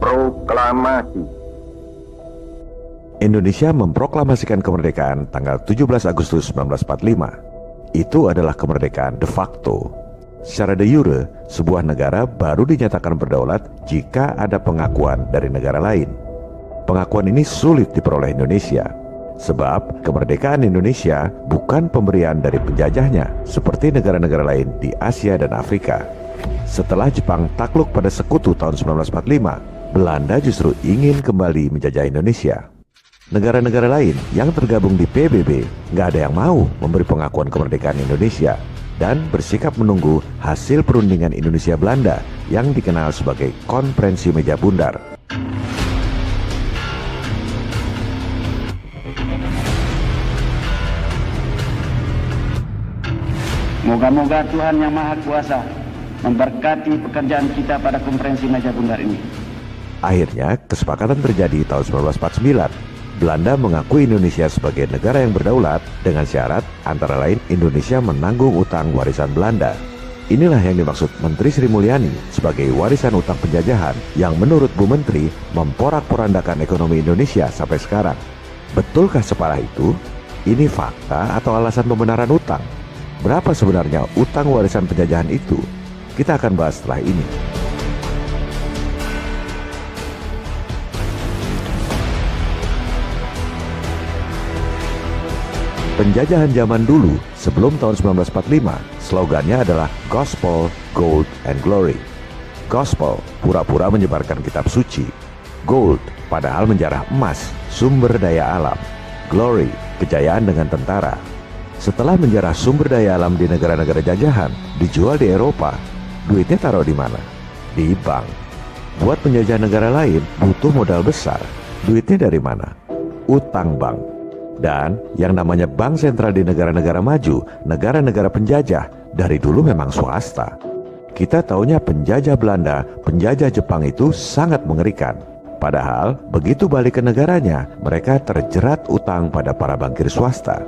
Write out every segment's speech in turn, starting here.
Proklamasi. Indonesia memproklamasikan kemerdekaan tanggal 17 Agustus 1945. Itu adalah kemerdekaan de facto. Secara de jure, sebuah negara baru dinyatakan berdaulat jika ada pengakuan dari negara lain. Pengakuan ini sulit diperoleh Indonesia, sebab kemerdekaan Indonesia bukan pemberian dari penjajahnya seperti negara-negara lain di Asia dan Afrika. Setelah Jepang takluk pada Sekutu tahun 1945, Belanda justru ingin kembali menjajah Indonesia. Negara-negara lain yang tergabung di PBB nggak ada yang mau memberi pengakuan kemerdekaan Indonesia dan bersikap menunggu hasil perundingan Indonesia-Belanda yang dikenal sebagai Konferensi Meja Bundar. Moga-moga Tuhan Yang Maha Kuasa memberkati pekerjaan kita pada Konferensi Meja Bundar ini. Akhirnya, kesepakatan terjadi tahun 1949. Belanda mengakui Indonesia sebagai negara yang berdaulat dengan syarat antara lain Indonesia menanggung utang warisan Belanda. Inilah yang dimaksud Menteri Sri Mulyani sebagai warisan utang penjajahan yang menurut Bu Menteri memporak-porandakan ekonomi Indonesia sampai sekarang. Betulkah separah itu? Ini fakta atau alasan pembenaran utang? Berapa sebenarnya utang warisan penjajahan itu? Kita akan bahas setelah ini. Penjajahan zaman dulu sebelum tahun 1945, slogannya adalah Gospel, Gold, and Glory. Gospel, pura-pura menyebarkan kitab suci. Gold, padahal menjarah emas, sumber daya alam. Glory, kejayaan dengan tentara. Setelah menjarah sumber daya alam di negara-negara jajahan, dijual di Eropa, duitnya taruh di mana? Di bank. Buat penjajah negara lain butuh modal besar. Duitnya dari mana? Utang bank. Dan yang namanya bank sentral di negara-negara maju, negara-negara penjajah, dari dulu memang swasta. Kita taunya penjajah Belanda, penjajah Jepang itu sangat mengerikan. Padahal begitu balik ke negaranya, mereka terjerat utang pada para bankir swasta.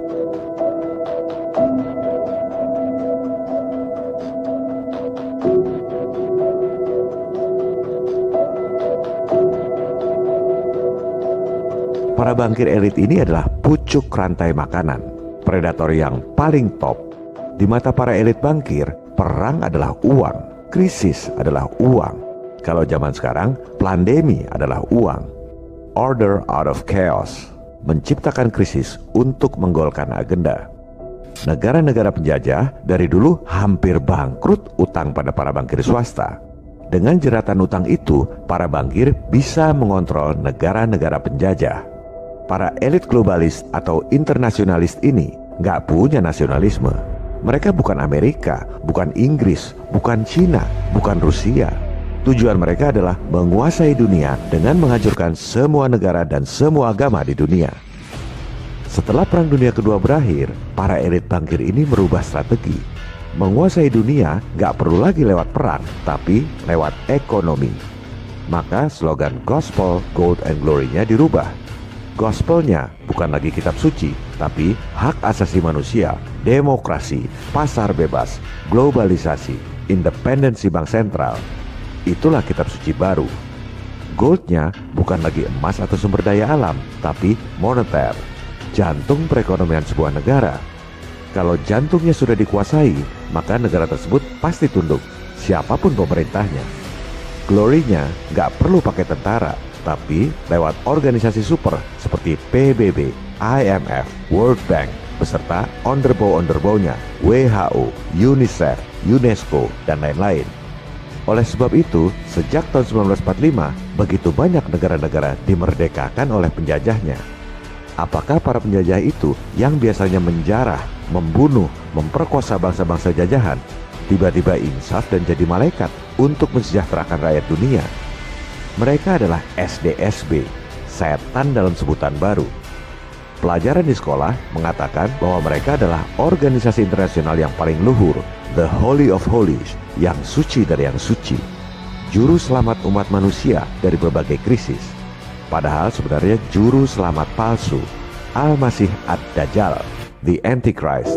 Para bankir elit ini adalah pucuk rantai makanan, predator yang paling top. Di mata para elit bankir, perang adalah uang, krisis adalah uang. Kalau zaman sekarang, pandemi adalah uang. Order out of chaos, menciptakan krisis untuk menggolkan agenda. Negara-negara penjajah dari dulu hampir bangkrut utang pada para bankir swasta. Dengan jeratan utang itu, para bankir bisa mengontrol negara-negara penjajah. Para elit globalis atau internasionalis ini nggak punya nasionalisme. Mereka bukan Amerika, bukan Inggris, bukan Cina, bukan Rusia. Tujuan mereka adalah menguasai dunia dengan menghancurkan semua negara dan semua agama di dunia. Setelah Perang Dunia Kedua berakhir, para elit bankir ini merubah strategi. Menguasai dunia nggak perlu lagi lewat perang, tapi lewat ekonomi. Maka slogan Gospel, Gold, and Glory-nya dirubah. Gospelnya bukan lagi kitab suci, tapi hak asasi manusia, demokrasi, pasar bebas, globalisasi, independensi bank sentral. Itulah kitab suci baru. Goldnya bukan lagi emas atau sumber daya alam, tapi moneter, jantung perekonomian sebuah negara. Kalau jantungnya sudah dikuasai, maka negara tersebut pasti tunduk, siapapun pemerintahnya. Glory-nya nggak perlu pakai tentara, tapi lewat organisasi super seperti PBB, IMF, World Bank, beserta underbow-nya, WHO, UNICEF, UNESCO, dan lain-lain. Oleh sebab itu, sejak tahun 1945, begitu banyak negara-negara dimerdekakan oleh penjajahnya. Apakah para penjajah itu yang biasanya menjarah, membunuh, memperkosa bangsa-bangsa jajahan, tiba-tiba insaf dan jadi malaikat untuk mensejahterakan rakyat dunia? Mereka adalah SDSB, setan dalam sebutan baru. Pelajaran di sekolah mengatakan bahwa mereka adalah organisasi internasional yang paling luhur, the Holy of Holies, yang suci dari yang suci, juru selamat umat manusia dari berbagai krisis. Padahal sebenarnya juru selamat palsu, Al-Masih Ad-Dajjal, the Antichrist.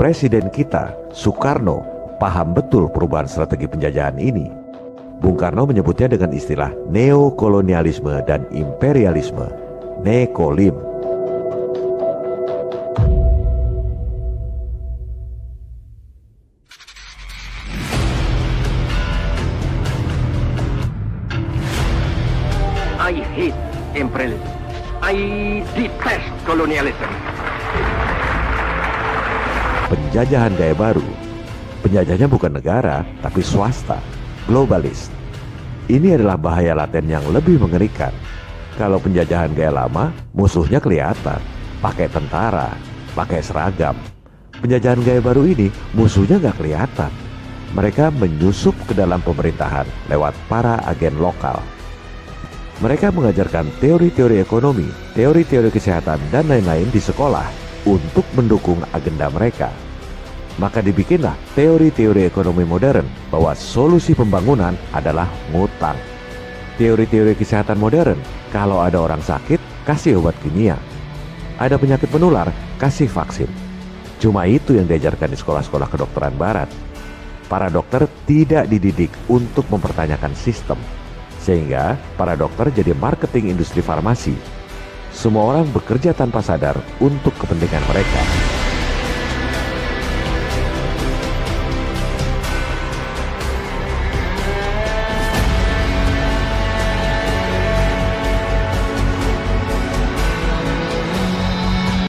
Presiden kita, Soekarno, paham betul perubahan strategi penjajahan ini. Bung Karno menyebutnya dengan istilah neokolonialisme dan imperialisme, nekolim. I hate imperialism. I detest colonialism. Penjajahan gaya baru. Penjajahnya bukan negara, tapi swasta, globalis. Ini adalah bahaya laten yang lebih mengerikan. Kalau penjajahan gaya lama, musuhnya kelihatan, pakai tentara, pakai seragam. Penjajahan gaya baru ini, musuhnya nggak kelihatan. Mereka menyusup ke dalam pemerintahan lewat para agen lokal. Mereka mengajarkan teori-teori ekonomi, teori-teori kesehatan, dan lain-lain di sekolah untuk mendukung agenda mereka. Maka dibikinlah teori-teori ekonomi modern bahwa solusi pembangunan adalah ngutang. Teori-teori kesehatan modern, kalau ada orang sakit, kasih obat kimia. Ada penyakit menular, kasih vaksin. Cuma itu yang diajarkan di sekolah-sekolah kedokteran barat. Para dokter tidak dididik untuk mempertanyakan sistem. Sehingga para dokter jadi marketing industri farmasi. Semua orang bekerja tanpa sadar untuk kepentingan mereka.